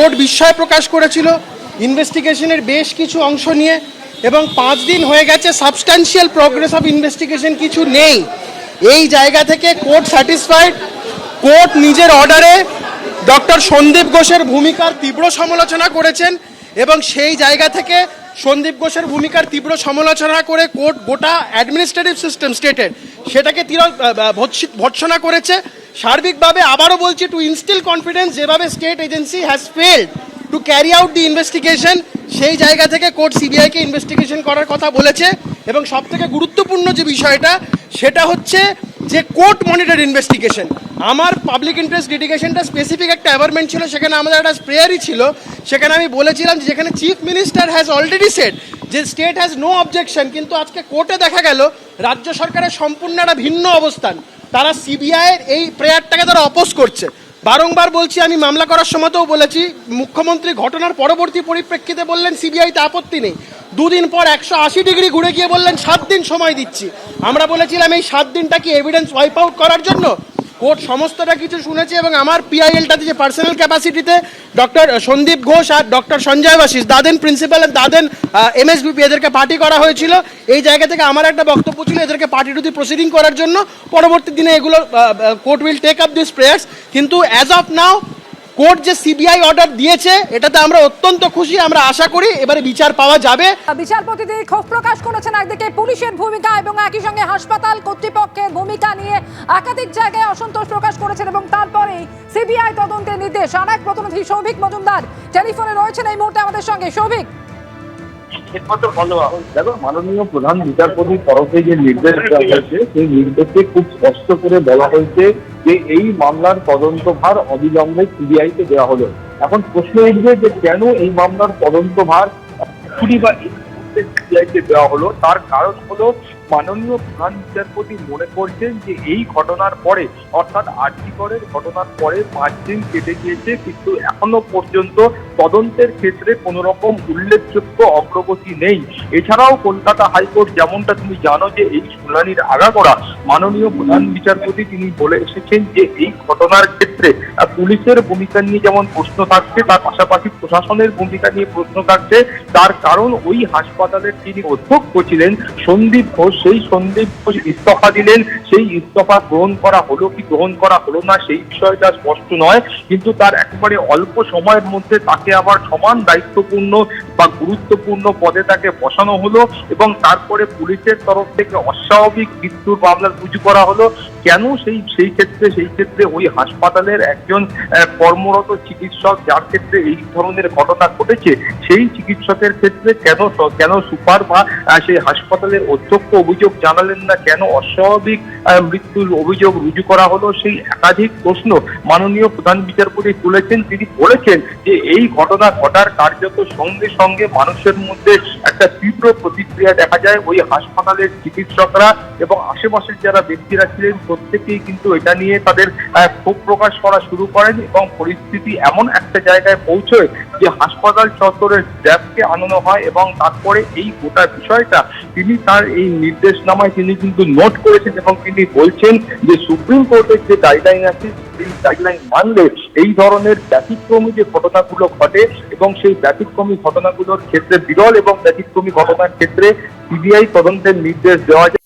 Court বিস্ময় প্রকাশ করেছিল ইনভেস্টিগেশনের বেশ কিছু অংশ নিয়ে, এবং 5 দিন হয়ে গেছে, সাবস্ট্যান্সিয়াল প্রোগ্রেস অফ ইনভেস্টিগেশন কিছু নেই। এই জায়গা থেকে কোর্ট স্যাটিসফাইড। কোর্ট নিজের অর্ডারে ডক্টর সন্দীপ ঘোষের ভূমিকার তীব্র সমালোচনা করেছেন, এবং সেই জায়গা থেকে সন্দীপ ঘোষের ভূমিকার তীব্র সমালোচনা করে কোর্ট গোটা অ্যাডমিনিস্ট্রেটিভ সিস্টেম স্টেটের সেটাকে ভৎসনা করেছে। সার্বিকভাবে আবারও বলছি, টু ইনস্টিল কনফিডেন্স, যেভাবে state agency has failed to carry out the investigation, সেই জায়গা থেকে কোর্ট সিবিআইকে ইনভেস্টিগেশন করার কথা বলেছে। এবং সবথেকে গুরুত্বপূর্ণ যে বিষয়টা সেটা হচ্ছে যে কোর্ট মনিটর ইনভেস্টিগেশন। আমার পাবলিক ইন্টারেস্ট লিটিগেশনটা স্পেসিফিক একটা অ্যাভারমেন্ট ছিল, সেখানে আমাদের একটা স্প্রেয়ারই ছিল। সেখানে আমি বলেছিলাম যে যেখানে chief minister has already said যে স্টেট হ্যাজ নো অবজেকশন, কিন্তু আজকে কোর্টে দেখা গেল রাজ্য সরকারের সম্পূর্ণ একটা ভিন্ন অবস্থান। তারা সিবিআইয়ের এই প্রেয়ারটাকে তারা অপোজ করছে। বারংবার বলছি, আমি মামলা করার সময়তেও বলেছি, মুখ্যমন্ত্রী ঘটনার পরবর্তী পরিপ্রেক্ষিতে বললেন সিবিআইতে আপত্তি নেই। 2 দিন পর 180 ডিগ্রি ঘুরে গিয়ে বললেন 7 দিন সময় দিচ্ছি। আমরা বলেছিলাম এই 7 দিনটা কি এভিডেন্স ওয়াইপ আউট করার জন্য? কোর্ট সমস্তটা কিছু শুনেছে, এবং আমার পিআইএলটাতে যে পার্সোনাল ক্যাপাসিটিতে ডক্টর সন্দীপ ঘোষ আর ডক্টর সঞ্জয় বাশিস, দাদেন প্রিন্সিপাল আর দাদেন এমএসবিপি, এদেরকে পার্টি করা হয়েছিল। এই জায়গা থেকে আমার একটা বক্তব্য ছিল এদেরকে পার্টি টু দি প্রসিডিং করার জন্য। পরবর্তী দিনে এগুলো court will take up this prayers. কিন্তু অ্যাজ অফ নাও কোর্ট যে সিবিআই অর্ডার দিয়েছে এটাতে আমরা অত্যন্ত খুশি। আমরা আশা করি এবারে বিচার পাওয়া যাবে। বিচারপতিদের ক্ষোভ প্রকাশ করেছেন একদিকে পুলিশের ভূমিকা এবং একই সঙ্গে হাসপাতাল কর্তৃপক্ষের ভূমিকা নিয়ে একাধিক জায়গায় অসন্তোষ প্রকাশ করেছেন, এবং তারপরেই সিবিআই তদন্তের নির্দেশ। আর এক প্রতিনিধি সৌভিক মজুমদার টেলিফোনে রয়েছেন এই মুহূর্তে আমাদের সঙ্গে। সৌভিক, দেখো, মাননীয় প্রধান বিচারপতির তরফে যে নির্দেশ দেওয়া হয়েছে সেই নির্দেশে খুব স্পষ্ট করে বলা হয়েছে যে এই মামলার তদন্তভার অবিলম্বে সিবিআইকে দেওয়া হলো। এখন প্রশ্ন উঠবে যে কেন এই মামলার তদন্তভার সিবিআইকে দেওয়া হলো। তার কারণ হলো মাননীয় প্রধান বিচারপতি মনে করছেন যে এই ঘটনার পরে, অর্থাৎ আরজিকরের ঘটনার পরে 5 দিন কেটে গিয়েছে, কিন্তু এখনো পর্যন্ত তদন্তের ক্ষেত্রে কোনো রকম উল্লেখযোগ্য অগ্রগতি নেই। এছাড়াও কলকাতা হাইকোর্ট, যেমনটা তুমি জানো, যে এই শুনানির আগাগোড়া মাননীয় প্রধান বিচারপতি তিনি বলে এসেছেন যে এই ঘটনার ক্ষেত্রে পুলিশের ভূমিকা নিয়ে যেমন প্রশ্ন থাকছে, তার পাশাপাশি প্রশাসনের ভূমিকা নিয়ে প্রশ্ন থাকছে। তার কারণ ওই হাসপাতালের যিনি অধ্যক্ষ ছিলেন সন্দীপ ঘোষ, সেই সন্দীপ ঘোষ ইস্তফা দিলেন। সেই ইস্তফা গ্রহণ করা হলো কি গ্রহণ করা হলো না সেই বিষয়টা স্পষ্ট নয়, কিন্তু তার একেবারে অল্প সময়ের মধ্যে তাকে আবার সমান দায়িত্বপূর্ণ বা গুরুত্বপূর্ণ পদে তাকে বসানো হলো, এবং তারপরে পুলিশের তরফ থেকে অস্বাভাবিক মৃত্যুর মামলা রুজু করা হলো। কেন সেই ক্ষেত্রে ওই হাসপাতালের একজন কর্মরত চিকিৎসক, যার ক্ষেত্রে এই ধরনের ঘটনা ঘটেছে, সেই চিকিৎসকের ক্ষেত্রে কেন সুপার বা সেই হাসপাতালের অধ্যক্ষ অভিযোগ জানালেন না? কেন অস্বাভাবিক মৃত্যুর অভিযোগ রুজু করা হলো? সেই একাধিক প্রশ্ন মাননীয় প্রধান বিচারপতি তুলেছেন। তিনি বলেছেন যে এই ঘটনা ঘটার কার্যত সঙ্গে সঙ্গে মানুষের মধ্যে একটা তীব্র প্রতিক্রিয়া দেখা যায়। ওই হাসপাতালের চিকিৎসকরা এবং আশেপাশের যারা ব্যক্তিরা ছিলেন প্রত্যেকেই কিন্তু এটা নিয়ে তাদের ক্ষোভ প্রকাশ করা শুরু করেন, এবং পরিস্থিতি এমন একটা জায়গায় পৌঁছয় যে হাসপাতাল চত্বরের র্যাবকে আনানো হয়, এবং তারপরে এই গোটা বিষয়টা তিনি তার এই নির্দেশনামায় তিনি কিন্তু নোট করেছেন, এবং তিনি বলছেন যে সুপ্রিম কোর্টের যে গাইডলাইন আছে সেই গাইডলাইন মানলে এই ধরনের ব্যতিক্রমী যে ঘটনাগুলো ঘটে, এবং সেই ব্যতিক্রমী ঘটনাগুলোর ক্ষেত্রে, বিরল এবং ব্যতিক্রমী ঘটনার ক্ষেত্রে সিবিআই তদন্তের নির্দেশ দেওয়া যায়।